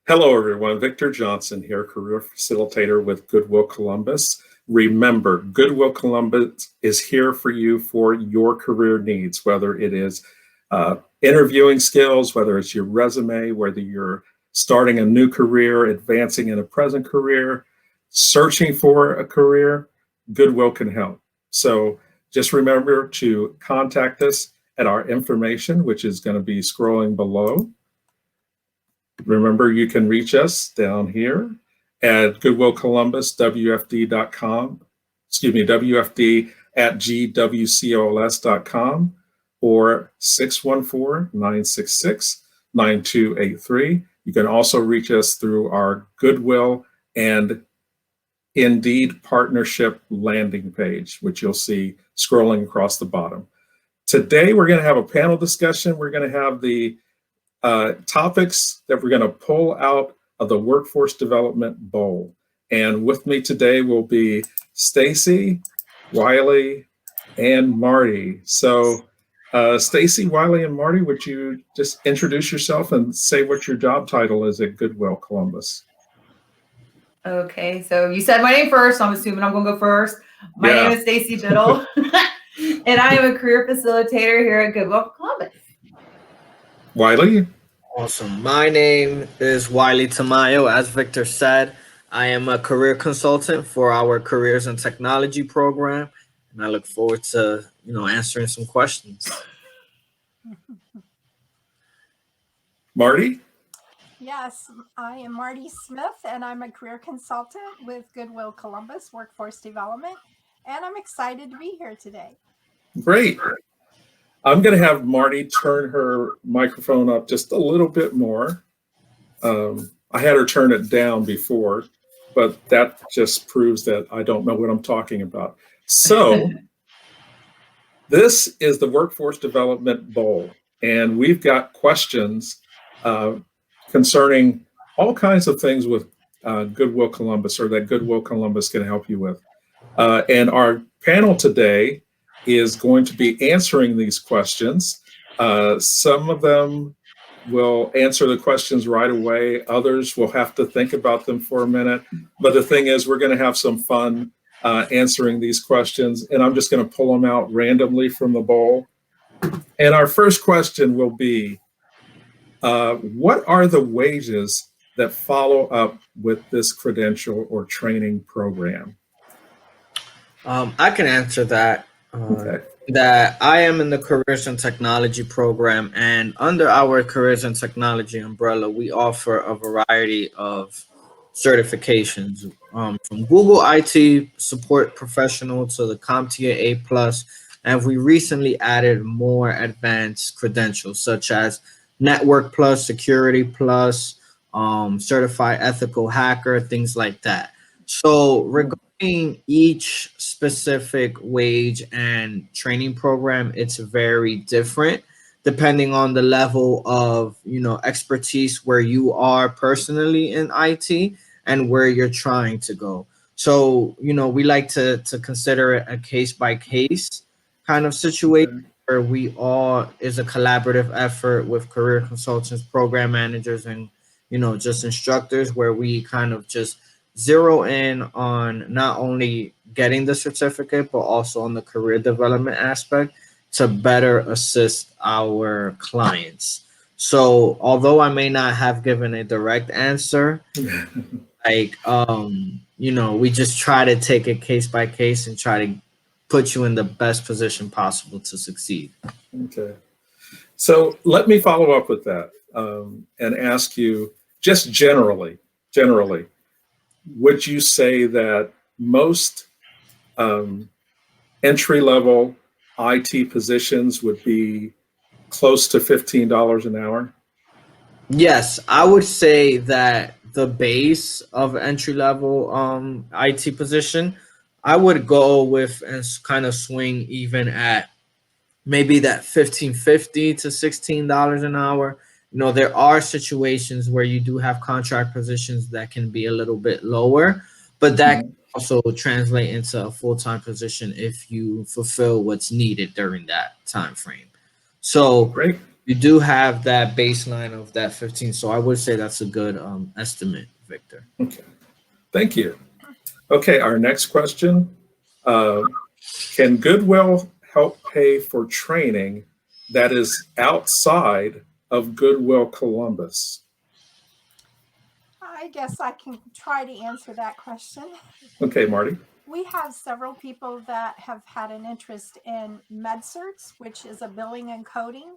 Hello, everyone. Victor Johnson here, career facilitator with Goodwill Columbus. Remember, Goodwill Columbus is here for you for your career needs, whether it is interviewing skills, whether it's your resume, whether you're starting a new career, advancing in a present career, searching for a career, Goodwill can help. So just remember to contact us at our information, which is going to be scrolling below. Remember, you can reach us down here at goodwillcolumbus.wfd.com, WFD at gwcols.com, or 614-966-9283. You can also reach us through our Goodwill and Indeed partnership landing page, which you'll see scrolling across the bottom. Today, we're going to have a panel discussion. We're going to have the topics that we're going to pull out of the Workforce Development Bowl. And with me today will be Stacy, Wiley, and Marty. So Stacy, Wiley, and Marty, would you just introduce yourself and say what your job title is at Goodwill Columbus? Okay, so you said my name first, so I'm assuming I'm going to go first. My name is Stacy Biddle, and I am a career facilitator here at Goodwill Columbus. Wiley? Awesome. My name is Wiley Tamayo. As Victor said, I am a career consultant for our Careers and Technology program, and I look forward to, answering some questions. Marty? Yes, I am Marty Smith, and I'm a career consultant with Goodwill Columbus Workforce Development, and I'm excited to be here today. Great. I'm going to have Marty turn her microphone up just a little bit more. I had her turn it down before, but that just proves that I don't know what I'm talking about. So this is the Workforce Development Bowl, and we've got questions concerning all kinds of things with Goodwill Columbus, or that Goodwill Columbus can help you with. And our panel today is going to be answering these questions. Some of them will answer the questions right away. Others will have to think about them for a minute. But the thing is, we're going to have some fun answering these questions, and I'm just going to pull them out randomly from the bowl. And our first question will be, what are the wages that follow up with this credential or training program? I can answer that. Okay. That I am in the Careers and Technology program, and under our Careers and Technology umbrella, we offer a variety of certifications, from Google IT Support Professional to the CompTIA A+, and we recently added more advanced credentials such as Network Plus, Security Plus, Certified Ethical Hacker, things like that. So regarding each specific wage and training program, it's very different depending on the level of expertise where you are personally in IT and where you're trying to go. So we like to consider it a case-by-case kind of situation, where we all is a collaborative effort with career consultants, program managers, and just instructors, where we kind of just zero in on not only getting the certificate, but also on the career development aspect to better assist our clients. So although I may not have given a direct answer, we just try to take it case by case and try to put you in the best position possible to succeed. Okay. So let me follow up with that and ask you, just generally, would you say that most entry-level IT positions would be close to $15 an hour? Yes, I would say that the base of entry-level IT position, I would go with and kind of swing even at maybe that $15.50 to $16 an hour. There are situations where you do have contract positions that can be a little bit lower, but that can also translate into a full-time position if you fulfill what's needed during that time frame. So Great. you do have that baseline of that 15. So I would say that's a good estimate, Victor. Okay. Thank you. Okay, our next question. Uh, can Goodwill help pay for training that is outside of Goodwill Columbus? I guess I can try to answer that question. Okay, Marty. We have several people that have had an interest in MedCerts, which is a billing and coding.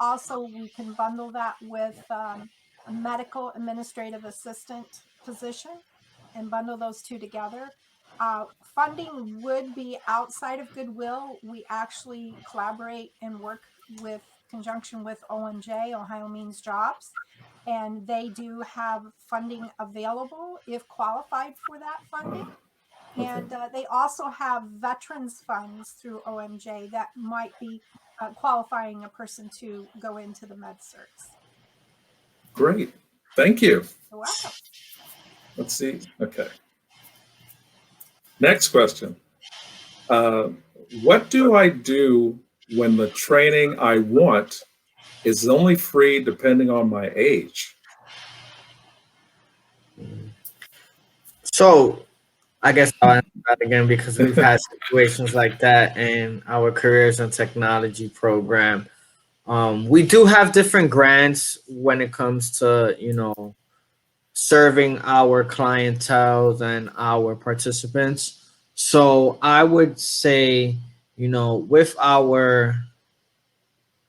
Also, we can bundle that with a medical administrative assistant position and bundle those two together. Funding would be outside of Goodwill. We actually collaborate and work with conjunction with OMJ, Ohio Means Jobs, and they do have funding available if qualified for that funding. Okay. And they also have veterans funds through OMJ that might be qualifying a person to go into the MedCerts. Great. Thank you. You're welcome. Let's see. Okay. Next question. What do I do when the training I want is only free depending on my age? So I guess I'll answer that again because we've had situations like that in our careers and technology program. We do have different grants when it comes to, serving our clientele and our participants. So I would say, with our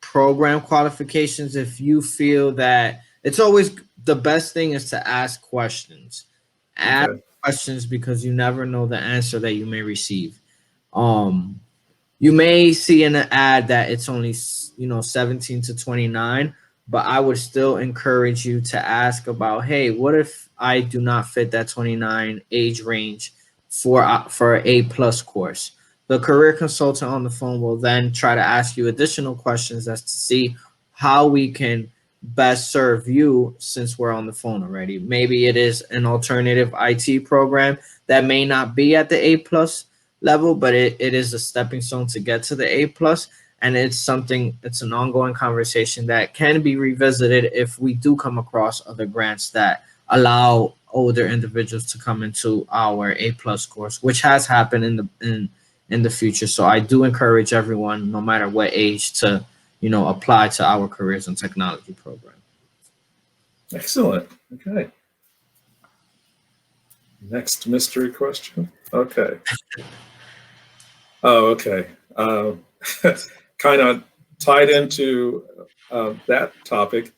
program qualifications, if you feel that it's always the best thing is to ask questions. Ask Okay. questions because you never know the answer that you may receive. You may see in an ad that it's only 17 to 29, but I would still encourage you to ask about, hey, what if I do not fit that 29 age range for an A+ course? The career consultant on the phone will then try to ask you additional questions as to see how we can best serve you since we're on the phone already. Maybe it is an alternative IT program that may not be at the A+ level, but it is a stepping stone to get to the A+. And it's an ongoing conversation that can be revisited if we do come across other grants that allow older individuals to come into our A+ course, which has happened in the future. So I do encourage everyone, no matter what age, to apply to our careers and technology program. Excellent. Okay. Next mystery question. Okay. Oh, okay. Kind of tied into that topic.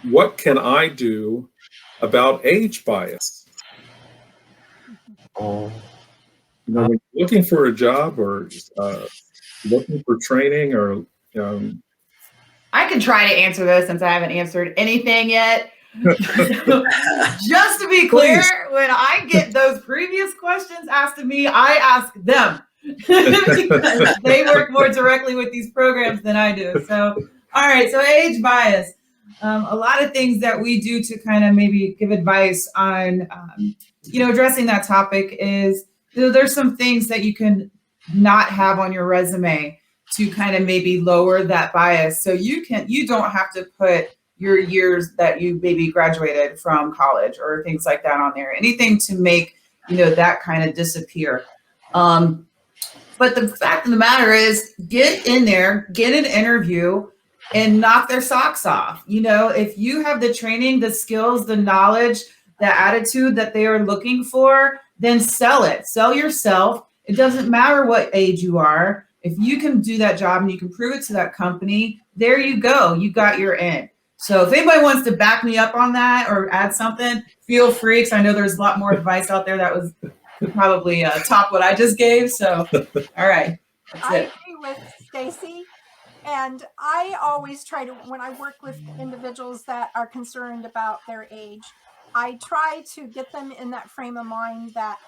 What can I do about age bias? Oh, When you're looking for a job or looking for training or I can try to answer this since I haven't answered anything yet. Just to be clear, when I get those previous questions asked of me, I ask them because they work more directly with these programs than I do. So, all right. So age bias. A lot of things that we do to kind of maybe give advice on, addressing that topic is there's some things that you can not have on your resume to kind of maybe lower that bias. So you don't have to put your years that you maybe graduated from college or things like that on there. Anything to make, that kind of disappear. But the fact of the matter is, get in there, get an interview, and knock their socks off. If you have the training, the skills, the knowledge, the attitude that they are looking for, then sell it. Sell yourself. It doesn't matter what age you are. If you can do that job and you can prove it to that company, there you go. You got your in. So if anybody wants to back me up on that or add something, feel free, because I know there's a lot more advice out there that was probably top what I just gave. So, all right. I agree with Stacy. And I always try to, when I work with individuals that are concerned about their age, I try to get them in that frame of mind that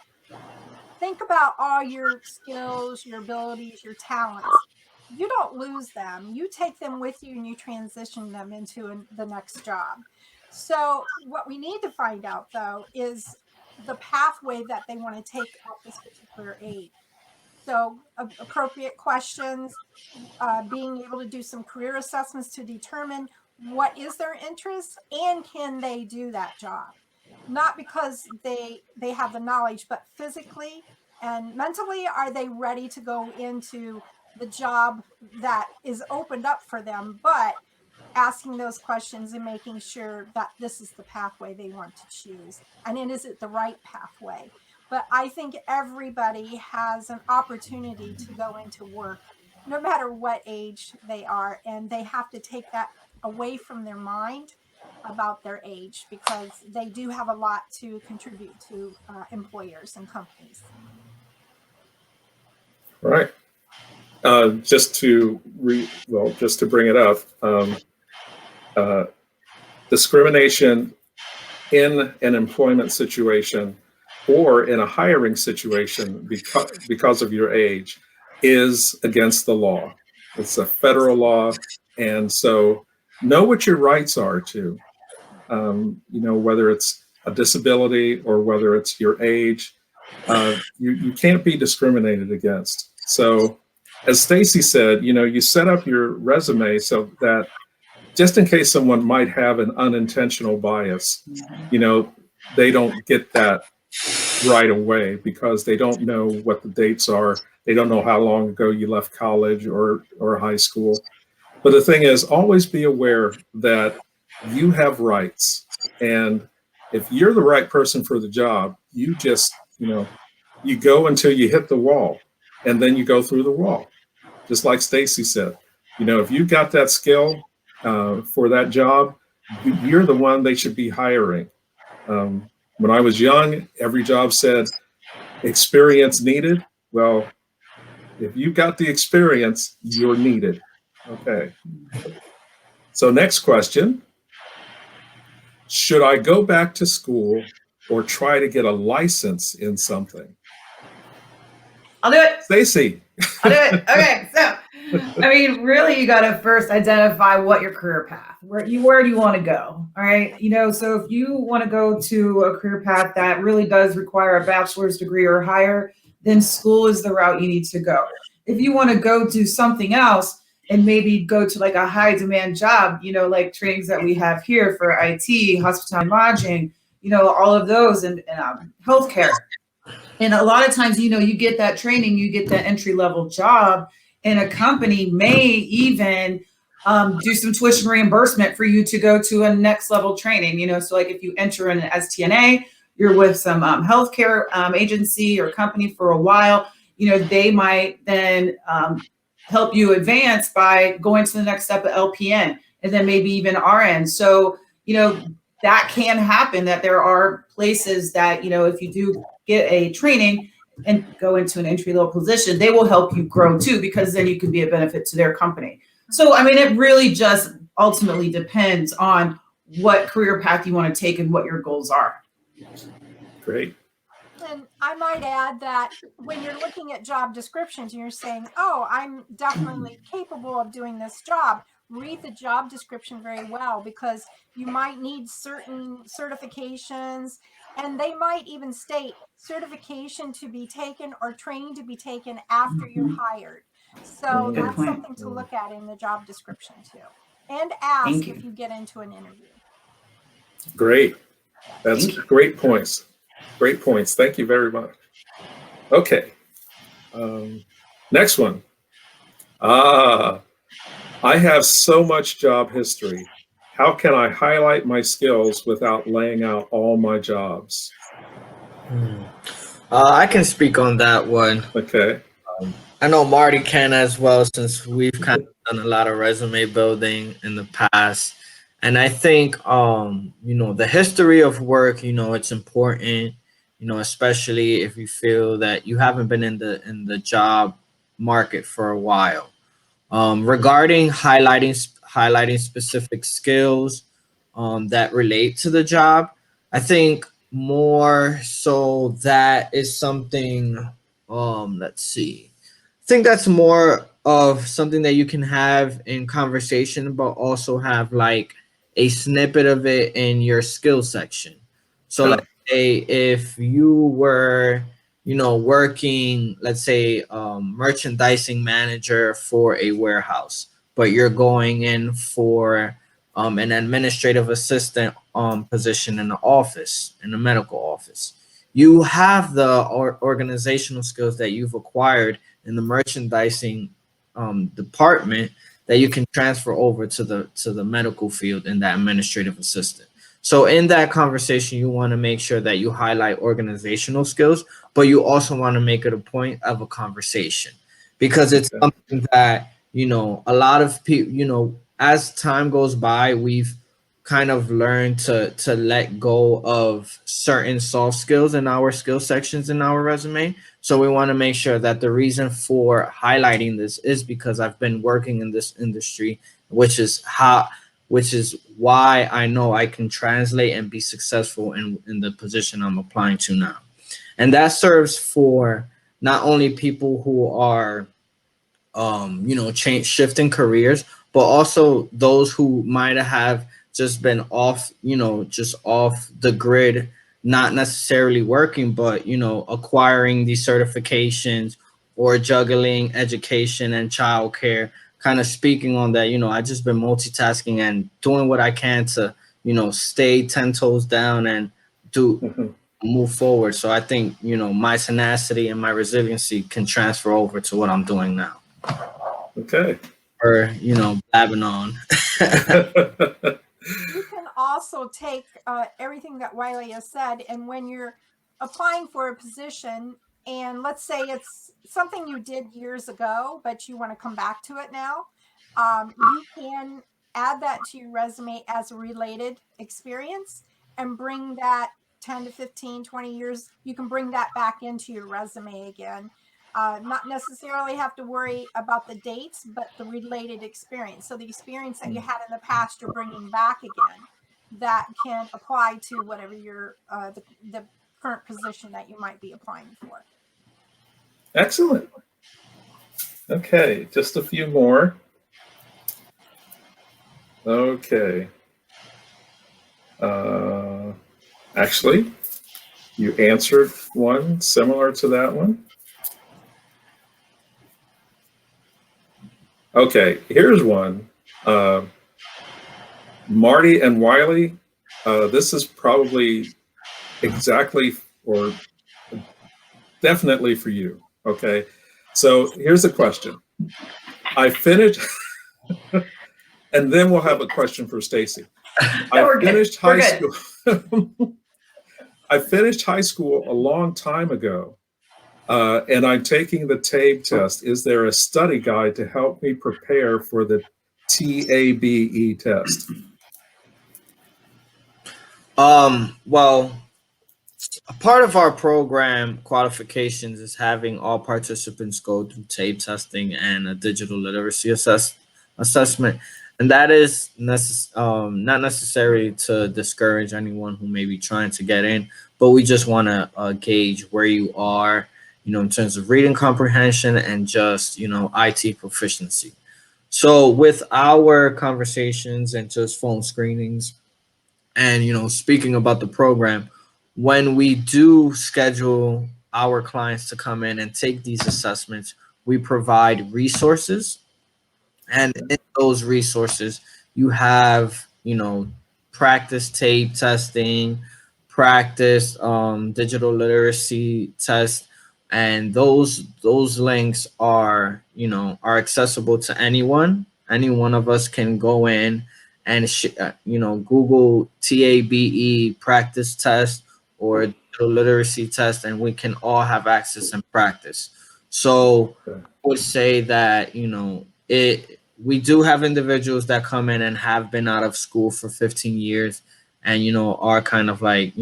think about all your skills, your abilities, your talents. You don't lose them. You take them with you and you transition them into the next job. So what we need to find out, though, is the pathway that they want to take at this particular age. So appropriate questions, being able to do some career assessments to determine what is their interest and can they do that job. Not because they have the knowledge, but physically and mentally, are they ready to go into the job that is opened up for them, but asking those questions and making sure that this is the pathway they want to choose. And is it the right pathway? But I think everybody has an opportunity to go into work, no matter what age they are. And they have to take that away from their mind about their age, because they do have a lot to contribute to employers and companies. Right. Just to bring it up, discrimination in an employment situation or in a hiring situation because of your age is against the law. It's a federal law, and so know what your rights are too. Whether it's a disability or whether it's your age, you can't be discriminated against. So, as Stacy said, you set up your resume so that just in case someone might have an unintentional bias, they don't get that right away because they don't know what the dates are. They don't know how long ago you left college or high school. But the thing is, always be aware that you have rights. And if you're the right person for the job, you just, you go until you hit the wall, and then you go through the wall. Just like Stacy said, if you've got that skill for that job, you're the one they should be hiring. When I was young, every job said experience needed. Well, if you've got the experience, you're needed. Okay. So next question. Should I go back to school or try to get a license in something? I'll do it. Stacy. I'll do it. Okay. So, really, you got to first identify what your career path, where do you want to go? All right. So if you want to go to a career path that really does require a bachelor's degree or higher, then school is the route you need to go. If you want to go do something else and maybe go to like a high demand job, like trainings that we have here for IT, hospitality, lodging, all of those, and healthcare. And a lot of times, you get that training, you get that entry level job, and a company may even do some tuition reimbursement for you to go to a next level training. So like if you enter in an STNA, you're with some healthcare agency or company for a while, they might then help you advance by going to the next step of LPN and then maybe even RN. So, that can happen, that there are places that, if you do get a training and go into an entry level position, they will help you grow too, because then you can be a benefit to their company. So, it really just ultimately depends on what career path you want to take and what your goals are. Great. And I might add that when you're looking at job descriptions and you're saying, oh, I'm definitely capable of doing this job, read the job description very well, because you might need certain certifications, and they might even state certification to be taken or training to be taken after you're hired. So Good that's point. something to look at in the job description too. And ask if you get into an interview. Great. That's great points. Great points. Thank you very much. Okay. Next one. I have so much job history. How can I highlight my skills without laying out all my jobs? I can speak on that one. Okay. I know Marty can as well, since we've kind of done a lot of resume building in the past. And I think, the history of work, it's important, especially if you feel that you haven't been in the job market for a while. Regarding highlighting specific skills that relate to the job, I think more so that is something, let's see. I think that's more of something that you can have in conversation, but also have like a snippet of it in your skill section. So let's say if you were, working, let's say, merchandising manager for a warehouse, but you're going in for an administrative assistant position in the office, in the medical office. You have the organizational skills that you've acquired in the merchandising department that you can transfer over to the medical field in that administrative assistant. So in that conversation, you want to make sure that you highlight organizational skills, but you also want to make it a point of a conversation, because it's something that, a lot of people, as time goes by, we've kind of learned to let go of certain soft skills in our skill sections in our resume. So we want to make sure that the reason for highlighting this is because I've been working in this industry, which is why I know I can translate and be successful in the position I'm applying to now. And that serves for not only people who are, shifting careers, but also those who might have just been off, just off the grid, not necessarily working, but, acquiring these certifications or juggling education and childcare. Kind of speaking on that, I just been multitasking and doing what I can to, stay 10 toes down and move forward. So I think, my tenacity and my resiliency can transfer over to what I'm doing now. Okay. Or, blabbing on. You can also take everything that Wiley has said, and when you're applying for a position, and let's say it's something you did years ago, but you want to come back to it now, you can add that to your resume as a related experience and bring that 10 to 15, 20 years, you can bring that back into your resume again. Not necessarily have to worry about the dates, but the related experience. So the experience that you had in the past, you're bringing back again, that can apply to whatever your the current position that you might be applying for. Excellent. Okay, just a few more. Okay. Actually, you answered one similar to that one. Okay, here's one. Marty and Wiley, this is probably exactly or definitely for you. Okay, so here's a question. I finished, and then we'll have a question for Stacy. I finished high school. I finished high school a long time ago, and I'm taking the TABE test. Is there a study guide to help me prepare for the TABE test? Well, a part of our program qualifications is having all participants go through TABE testing and a digital literacy assessment. And that is not necessarily to discourage anyone who may be trying to get in, but we just want to gauge where you are, in terms of reading comprehension and just, IT proficiency. So with our conversations and just phone screenings and, speaking about the program, when we do schedule our clients to come in and take these assessments, we provide resources. And in those resources, you have, practice TABE testing, practice digital literacy test, and those links are, are accessible to anyone. Any one of us can go in and Google TABE practice test or digital literacy test, and we can all have access and practice. So I would say that, we do have individuals that come in and have been out of school for 15 years and, are kind of like,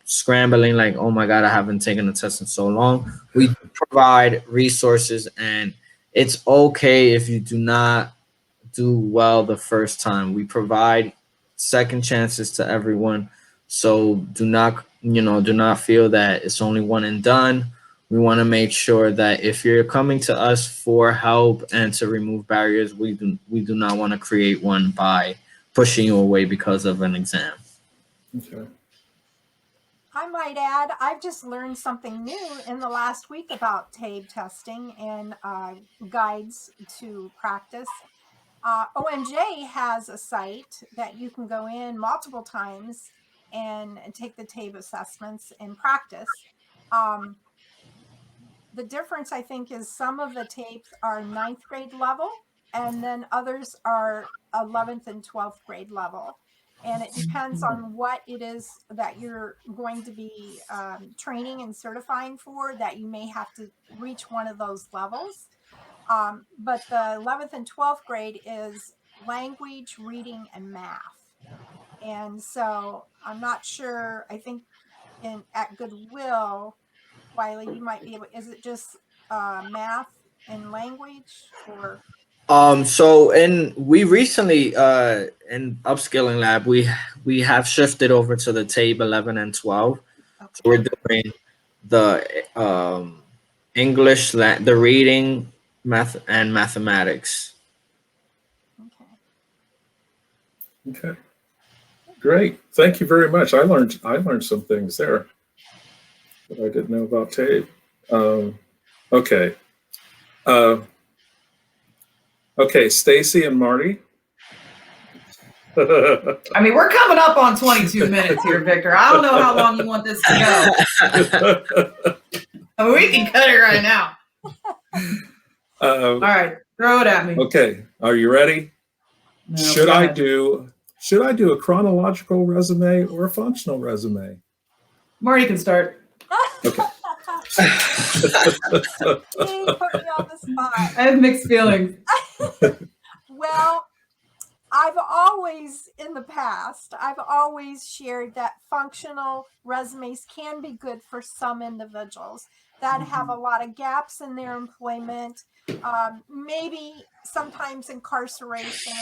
scrambling like, oh my God, I haven't taken a test in so long. We provide resources, and it's okay if you do not do well the first time. We provide second chances to everyone. So do not feel that it's only one and done. We want to make sure that if you're coming to us for help and to remove barriers, we do not want to create one by pushing you away because of an exam. Okay. I might add, I've just learned something new in the last week about TABE testing and guides to practice. OMJ has a site that you can go in multiple times and take the TABE assessments and practice. The difference, I think, is some of the tapes are 9th grade level, and then others are 11th and 12th grade level. And it depends on what it is that you're going to be training and certifying for, that you may have to reach one of those levels. But the 11th and 12th grade is language, reading, and math. And so I'm not sure, I think at Goodwill, Wiley, you might be able, is it just math and language or? So we recently in upskilling lab we have shifted over to the TABE 11 and 12. Okay. So we're doing the English, the reading, math, and mathematics. Okay. Okay. Great. Thank you very much. I learned some things there that I didn't know about TABE. Okay. Okay, Stacy and Marty. I mean, we're coming up on 22 minutes here, Victor. I don't know how long you want this to go. I mean, we can cut it right now. All right, throw it at me. Okay, are you ready? No, Should I do a chronological resume or a functional resume? Marty can start. Okay. He put me on the spot. I have mixed feelings. Well, I've always, in the past, I've always shared that functional resumes can be good for some individuals that have a lot of gaps in their employment, maybe sometimes incarceration,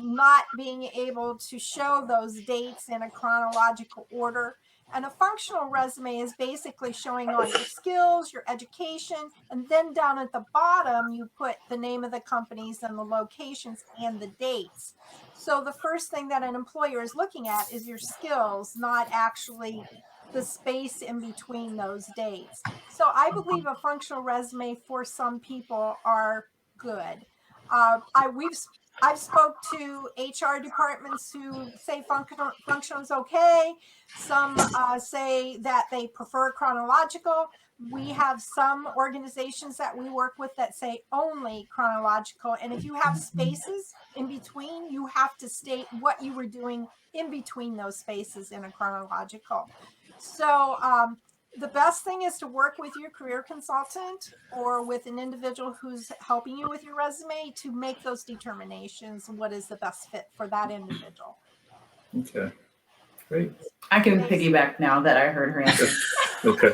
not being able to show those dates in a chronological order. And a functional resume is basically showing all your skills, your education, and then down at the bottom, you put the name of the companies and the locations and the dates. So the first thing that an employer is looking at is your skills, not actually the space in between those dates. So I believe a functional resume for some people are good. I've spoke to HR departments who say functional is okay. Some say that they prefer chronological. We have some organizations that we work with that say only chronological. And if you have spaces in between, you have to state what you were doing in between those spaces in a chronological. So the best thing is to work with your career consultant or with an individual who's helping you with your resume to make those determinations. What is the best fit for that individual? Okay. Great. I can piggyback now that I heard her answer. Okay.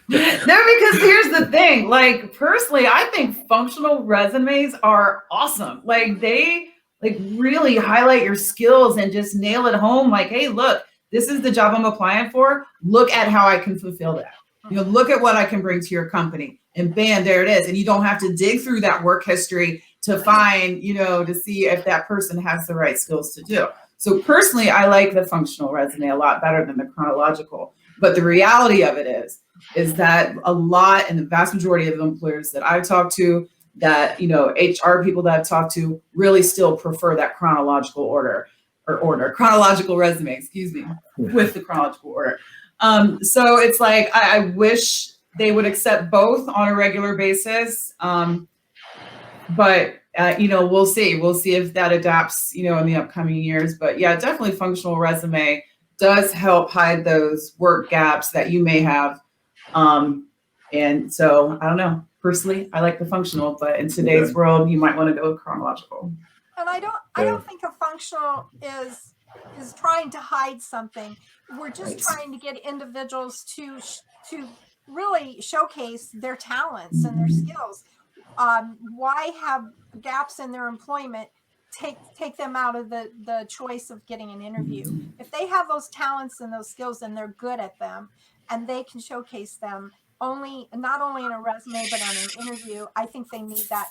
No, because here's the thing. Like, personally, I think functional resumes are awesome. Like, they really highlight your skills and just nail it home. Like, hey, look, this is the job I'm applying for. Look at how I can fulfill that. You know, look at what I can bring to your company. And bam, there it is. And you don't have to dig through that work history to find, you know, to see if that person has the right skills to do. So personally, I like the functional resume a lot better than the chronological. But the reality of it is that a lot, and the vast majority of employers that I've talked to, that, you know, HR people that I've talked to really still prefer that chronological chronological resume, excuse me, with the chronological order. So it's like, I wish they would accept both on a regular basis. But you know, we'll see if that adapts, you know, in the upcoming years. But yeah, definitely functional resume does help hide those work gaps that you may have. And so I don't know, personally, I like the functional, but in today's world, you might want to go with chronological. And I don't think a functional is trying to hide something. We're just trying to get individuals to really showcase their talents and their skills. Why have gaps in their employment take them out of the choice of getting an interview? If they have those talents and those skills and they're good at them and they can showcase them not only in a resume but on an interview, I think they need that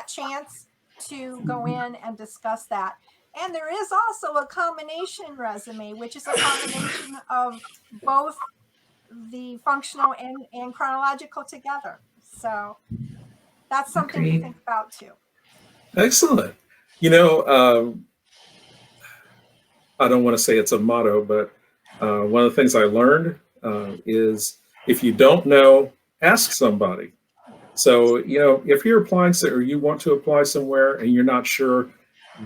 chance to go in and discuss that. And there is also a combination resume, which is a combination of both the functional and chronological together. So that's something to think about too. Excellent. I don't want to say it's a motto, but one of the things I learned is if you don't know, ask somebody. So, if you're applying or you want to apply somewhere and you're not sure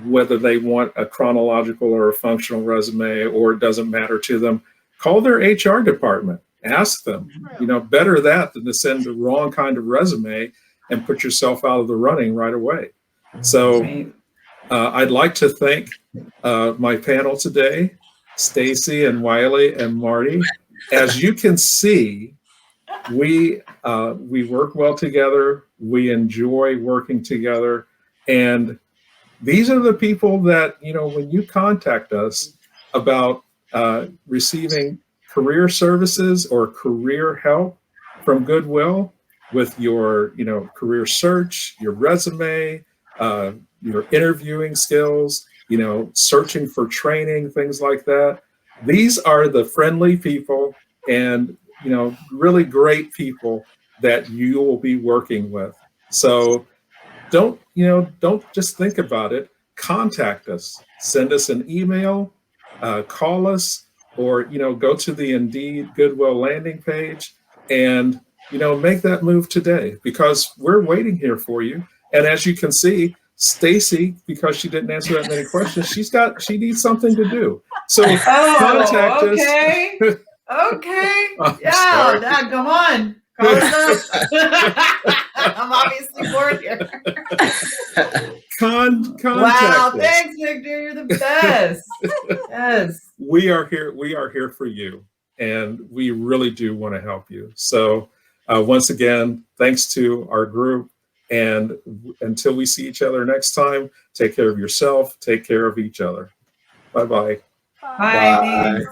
whether they want a chronological or a functional resume, or it doesn't matter to them, call their HR department. Ask them. Better that than to send the wrong kind of resume and put yourself out of the running right away. So I'd like to thank my panel today, Stacy and Wiley and Marty. As you can see, we work well together. We enjoy working together. And these are the people that, when you contact us about receiving career services or career help from Goodwill with your, career search, your resume, your interviewing skills, searching for training, things like that. These are the friendly people and, really great people that you will be working with. So don't just think about it. Contact us, send us an email, call us, or, go to the Indeed Goodwill landing page and, make that move today, because we're waiting here for you. And as you can see, Stacy, because she didn't answer that many questions, she needs something to do. So contact us. Okay. Sorry. Dad, come on. Call us up. I'm obviously bored here. Contact wow, us. thanks, Victor. You're the best. Yes. We are here for you, and we really do want to help you. So once again, thanks to our group, and until we see each other next time, take care of yourself, take care of each other. Bye-bye. Bye. Bye.